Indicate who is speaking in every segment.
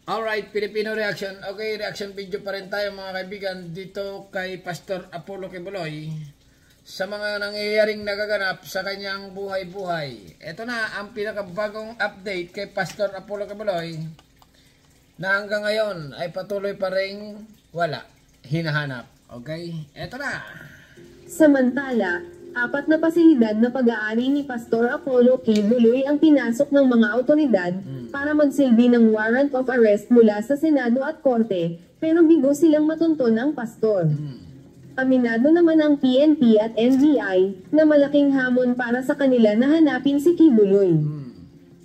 Speaker 1: Alright, Filipino reaction. Okay, reaction video pa rin tayo mga kaibigan dito kay Pastor Apollo Quiboloy sa mga nangyayaring nagaganap sa kanyang buhay-buhay. Ito na ang pinakabagong update kay Pastor Apollo Quiboloy na hanggang ngayon ay patuloy pa rin wala hinahanap. Okay, ito na.
Speaker 2: Samantala, 4 na pasilidad na pag-aari ni Pastor Apollo Quiboloy ang pinasok ng mga awtoridad para magsilbi ng warrant of arrest mula sa Senado at Korte, pero bigo silang matunton ang pastor. Aminado naman ang PNP at NBI na malaking hamon para sa kanila na hanapin si Quiboloy.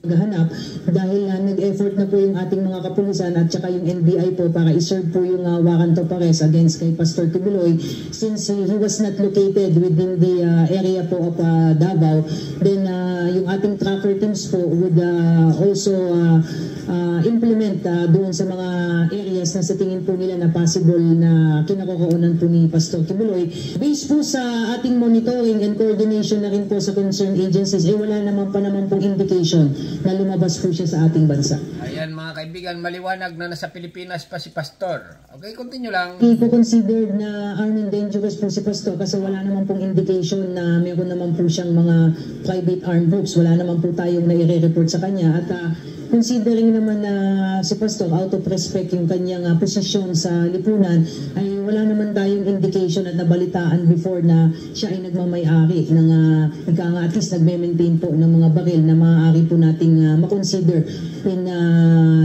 Speaker 3: Maghanap dahil nag-effort na po yung ating mga kapulisan at saka yung NBI po para iserve po yung warrant of arrest against kay Pastor Quiboloy since he was not located within the area po of Davao. Then yung ating tracker teams po would also implement doon sa mga areas na sa tingin po nila na possible na kinakokoonan po ni Pastor Quiboloy. Based po sa ating monitoring and coordination na rin po sa concerned agencies, wala naman pong indication na lumabas po siya sa ating bansa.
Speaker 1: Ayan mga kaibigan, maliwanag na nasa Pilipinas pa si Pastor. Okay, continue lang.
Speaker 3: Hindi po considered na armed and dangerous po si Pastor kasi wala naman pong indication na meron naman po siyang mga private armed groups. Wala naman po tayong nai-report sa kanya. At considering naman na si Pastor out of respect yung kanyang posisyon sa lipunan, ay wala naman tayong indication at nabalitaan before na siya ay nagmamay-ari ng at least nagme-maintain po ng mga baril na maaari po nating makonsider in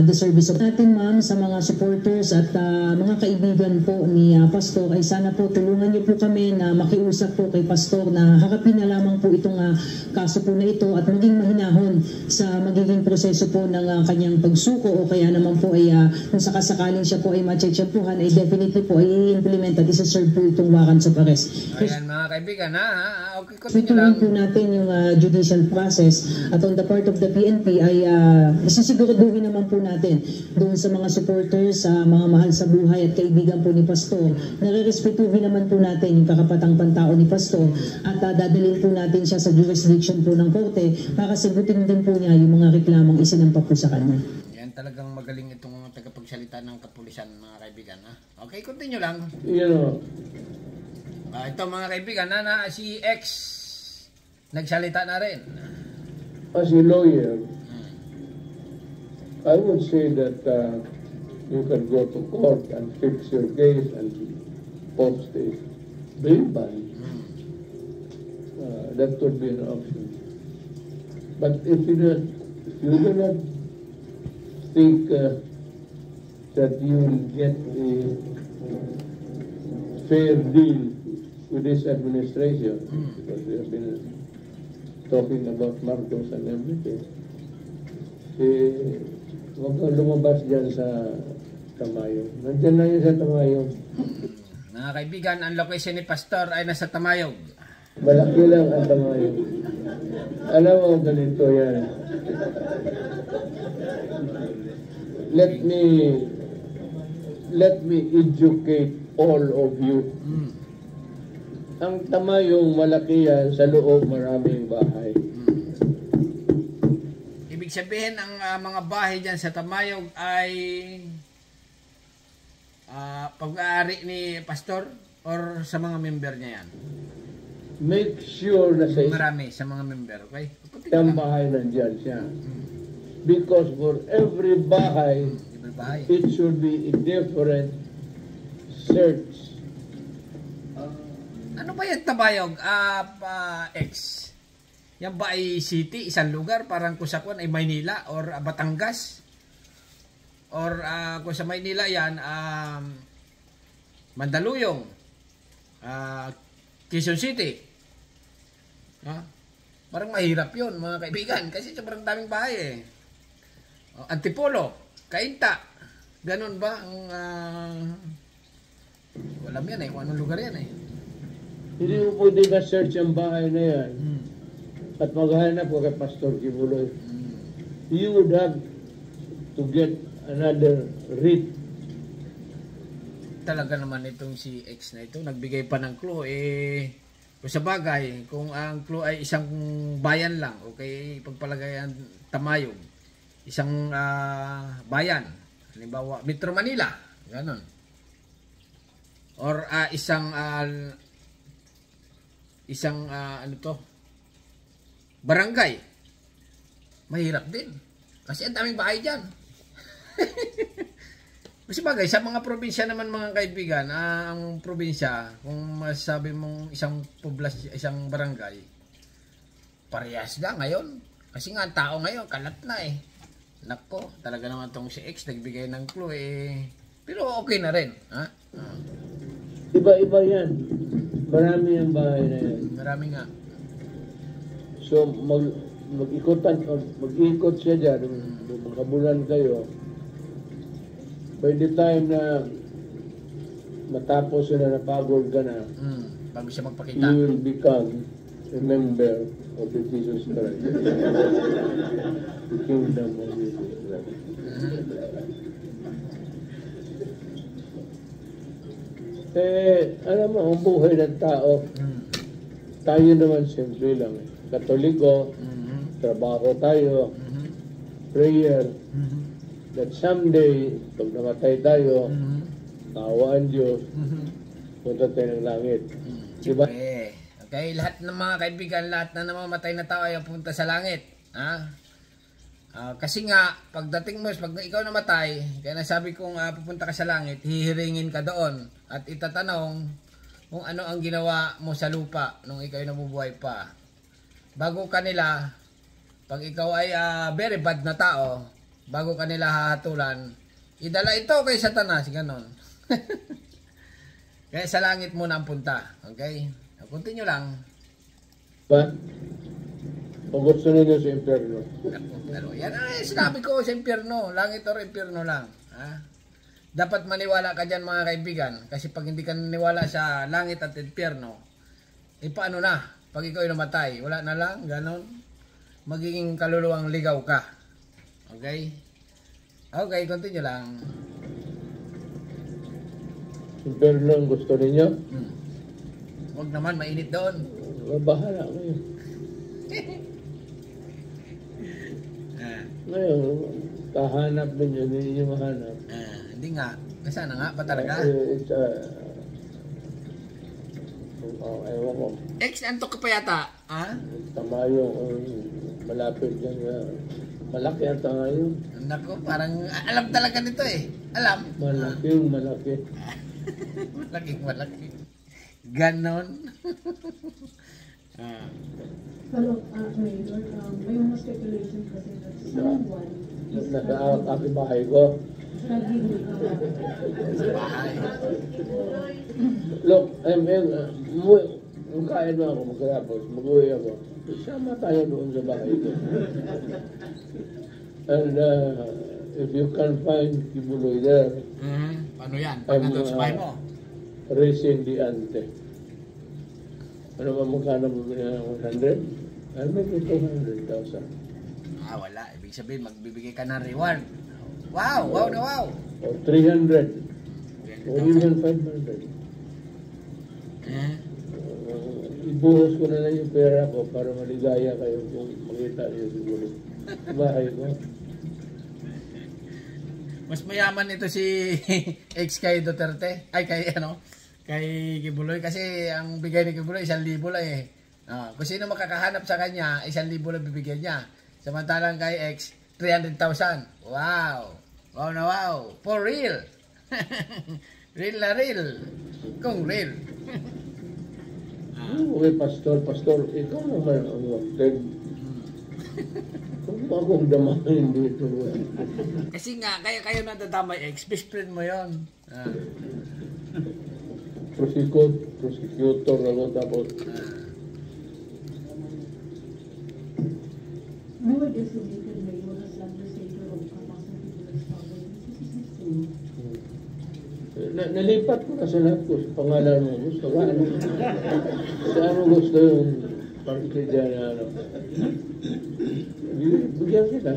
Speaker 3: the service of natin, ma'am, sa mga supporters at mga kaibigan po ni Pastor ay sana po tulungan niyo po kami na makiusap po kay Pastor na harapin na lamang po itong kaso po na ito at maging mahinahon sa magiging proseso po ng kanyang pagsuko o kaya naman po ay kung sakasakaling siya po ay matsyempuhan ay definitely po ay i-implement at isa-serve po itong warrants of arrest.
Speaker 1: Ayan mga kaibigan, okay, continue lang.
Speaker 3: Po natin yung judicial process at on the part of the PNP ay isisiguraduhin naman po natin doon sa mga supporters, sa mga mahal sa buhay at kaibigan po ni Pastor. Nare-respetuhin naman po natin yung kakapatang pantao ni Pastor at dadalhin po natin siya sa jurisdiction po ng korte para sagutin din po niya yung mga reklamong isinampa po sa kanya.
Speaker 1: Yan talagang magaling itong tagapagsalita ng kapulisan mga kaibigan. Okay, continue lang. Ito mga kaibigan, si X nagsalita na rin.
Speaker 4: As a lawyer, I would say that you can go to court and fix your case and post a bail bond. That could be an option. But if you do not think that you will get a fair deal with this administration, because we have been talking about Marcos and everything, huwag kang lumabas dyan sa Tamayog. Nandiyan na yun sa Tamayog.
Speaker 1: Mga kaibigan, ang location ni Pastor ay nasa Tamayog.
Speaker 4: Malaki lang ang Tamayog. Alam mo, ganito yan. Let me educate all of you. Ang Tamayog, malaki yan, sa loob maraming bahay.
Speaker 1: Ibig sabihin, ang mga bahay dyan sa Tamayog ay pag-aari ni Pastor or sa mga member niya yan?
Speaker 4: Make sure na
Speaker 1: marami sa mga member, okay?
Speaker 4: Ang bahay nandyan siya. Because for every bahay, it should be a different search.
Speaker 1: Ano ba yung Tamayog? X? Yan ba ay city, isang lugar? Parang kung sa kuwan ay Maynila or Batangas? Or kung sa Maynila yan, Mandaluyong, Quezon City. Parang mahirap yun mga kaibigan kasi sobrang daming bahay Antipolo, Cainta, ganun ba ang walam yan kung anong lugar yan
Speaker 4: Hindi mo pwede ma-search ang bahay na yan at maghanap ko kay Pastor Quiboloy. You would have to get another writ.
Speaker 1: Talaga naman itong si X na ito nagbigay pa ng clue kung sa bagay kung ang clue ay isang bayan lang okay pagpalagay ang Tamayog isang bayan Halimbawa, Metro Manila, ganon. Or isang ano to, barangay. Mahirap din. Kasi ang daming bahay dyan. Kasi bagay, sa mga probinsya naman mga kaibigan, ang probinsya, kung masabi mong isang barangay, parehas na ngayon. Kasi nga, ang tao ngayon, kalat na eh. Nako, talaga naman tong si X, nagbigay ng clue eh. Pero okay na rin. Ha?
Speaker 4: Iba-iba yan. Marami ang bahay na yan.
Speaker 1: Marami nga.
Speaker 4: So, mag-ikot siya dyan, makabulan kayo. By the time na matapos na napagod ka na,
Speaker 1: Bago siya magpakita.
Speaker 4: you will become a member of the Jesus Christ. The kingdom of Jesus Christ. Alam mo, ang buhay ng tao, tayo naman simple lang. Katoliko, trabaho tayo, prayer, that someday, pag namatay tayo, tawaan Diyos, punta tayo ng langit. Diba?
Speaker 1: Okay, lahat ng mga kaibigan, lahat na namamatay na tao ay pupunta sa langit. Ha? Kasi nga, pagdating mo, pag ikaw namatay, kaya nasabi kong pupunta ka sa langit, hihiringin ka doon at itatanong kung ano ang ginawa mo sa lupa nung ikaw ay nabubuhay pa. Bago kanila, pag ikaw ay very bad na tao, bago kanila hahatulan, idala ito kay Satanas, ganon. Kaya sa langit muna ang punta. Okay? Continue lang.
Speaker 4: Ba? O gusto ninyo sa impyerno?
Speaker 1: Pero yan ay sinabi ko sa impyerno. Langit or impyerno lang. Ha? Dapat maniwala ka dyan mga kaibigan. Kasi pag hindi ka naniwala sa langit at impyerno, paano na? Pag ikaw ay namatay, wala na lang, ganon. Magiging kaluluwang ligaw ka. Okay? Okay, continue lang.
Speaker 4: Impyerno ang gusto ninyo?
Speaker 1: Huwag naman, mainit doon.
Speaker 4: Bahala kayo. Ngayon, kahanap ninyo, hindi ninyo mahanap.
Speaker 1: Hindi nga. Nasaan na nga ba talaga?
Speaker 4: It's ewan ko.
Speaker 1: X, antok ka pa yata. Ha?
Speaker 4: Tama yung malapit dyan. Malaki ang tanga yun.
Speaker 1: Naku, parang alam talaga nito eh. Alam.
Speaker 4: Malaking malaki.
Speaker 1: Malaki. Ganon.
Speaker 5: Pero, Mayor, may mga speculation kasi that someone is
Speaker 4: Nasa bahay ko.
Speaker 5: nagiging
Speaker 1: Sa bahay.
Speaker 4: Look, kung kaya na ako magkatapos, mag-uwi ako. Sama tayo doon sa bahay ko. And if you can find Kibuloy there,
Speaker 1: Paano yan? Pag nandun sa bahay mo?
Speaker 4: raising the ante. Ano ba magkano mo ng 100? I'll make it 200,000.
Speaker 1: Wala. Ibig sabihin, magbibigay ka ng reward. Wow! Wow na wow!
Speaker 4: Or 300. Or even 500. Ibuhos ko na lang yung pera ko para maligaya kayo kung makita niyo siguro. Bahay ko.
Speaker 1: Mas mayaman ito si X kay Duterte. Ay, kay Kibuloy. Kasi ang bigay ni Kibuloy, 1,000 lang eh. Kung sino makakahanap sa kanya, 1,000 lang bibigyan niya. Samantalang kay X, 300,000. Wow! Wow na wow! For real! Real na real! Kung real!
Speaker 4: Okay, pastor, ikaw naman ang wanted. Kung akong damahin dito.
Speaker 1: Kasi nga, kayo nadadamay X, best friend mo yun.
Speaker 4: Prosecutor ako tapos.
Speaker 5: Mayor designated Mayor as legislator of Kapasang People's Power.
Speaker 4: Nalipat ko na sa lahat ko sa pangalan mo. Gusto ka ano? Sa ano gusto yung party dyan na ano? Bigyan kita.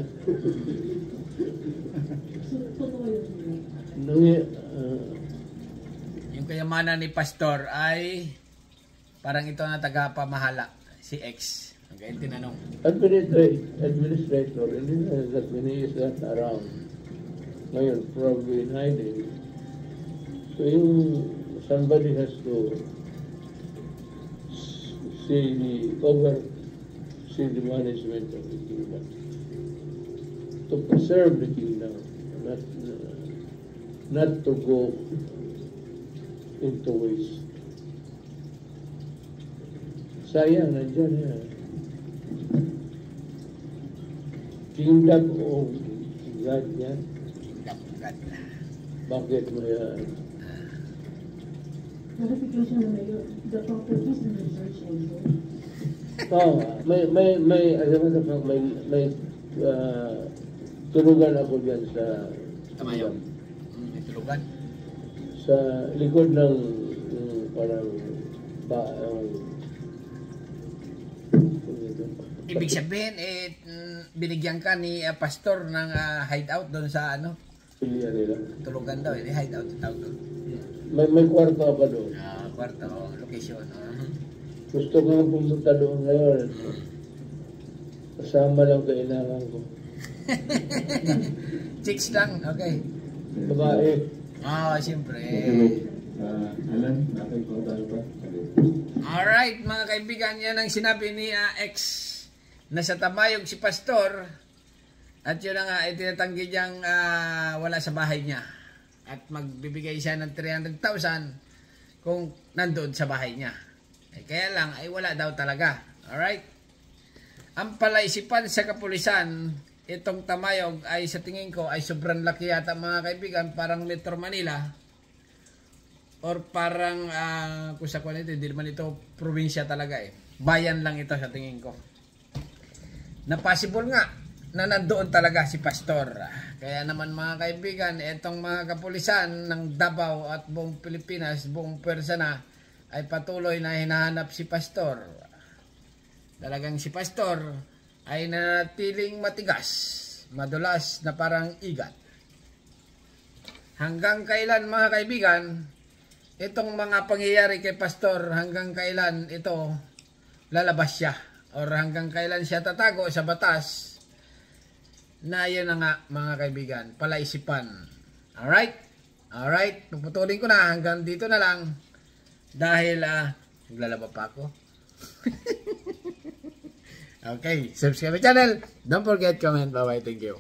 Speaker 1: Yung kayamanan ni Pastor ay parang ito na tagapamahala, si X. Okay, tinanong.
Speaker 4: Administrator, hindi na that many is not around. Ngayon, probably in hiding. So somebody has to oversee the management of the kingdom. To preserve the kingdom, not to go into waste. Sayang, nandiyan yan. Kingdom of God yan. Bakit mo yan?
Speaker 5: Clarification na Mayor, the properties in the church also.
Speaker 4: Oo, may tulugan ako dyan sa
Speaker 1: Tamayog. May tulugan.
Speaker 4: sa likod ng parang
Speaker 1: Ibig sabihin, binigyan ka ni pastor ng hideout doon sa
Speaker 4: pilya nila.
Speaker 1: tulugan daw. Hideout tawag doon.
Speaker 4: May kwarto ako doon.
Speaker 1: Kwarto, location.
Speaker 4: Gusto ko nga pumunta doon ngayon. Kasama lang kailangan ko.
Speaker 1: Chicks lang, okay.
Speaker 4: Babae.
Speaker 1: Siyempre.
Speaker 6: Alan, natin ko tayo pa.
Speaker 1: Alright, mga kaibigan, yan ang sinabi ni X na sa Tamayog si Pastor at yun nga, tinatanggi niyang wala sa bahay niya at magbibigay siya ng 300,000 kung nandoon sa bahay niya. Kaya lang, ay wala daw talaga. Alright? Ang palaisipan sa kapulisan, itong Tamayog ay sa tingin ko ay sobrang laki yata mga kaibigan, parang Metro Manila or parang kung sa kwan ito, hindi naman ito probinsya talaga bayan lang ito sa tingin ko na possible nga na nandoon talaga si Pastor. Kaya naman mga kaibigan, itong mga kapulisan ng Davao at buong Pilipinas, buong pwersa na ay patuloy na hinahanap si Pastor. Talagang si Pastor ay nanatiling matigas, madulas na parang igat. Hanggang kailan mga kaibigan, itong mga pangyayari kay Pastor, hanggang kailan ito lalabas siya? Or hanggang kailan siya tatago sa batas? Na yun na nga mga kaibigan, palaisipan. Alright? Alright, puputulin ko na hanggang dito na lang. Dahil, naglalaba pa ako. Okay, subscribe my channel. Don't forget, comment. Bye-bye. Thank you.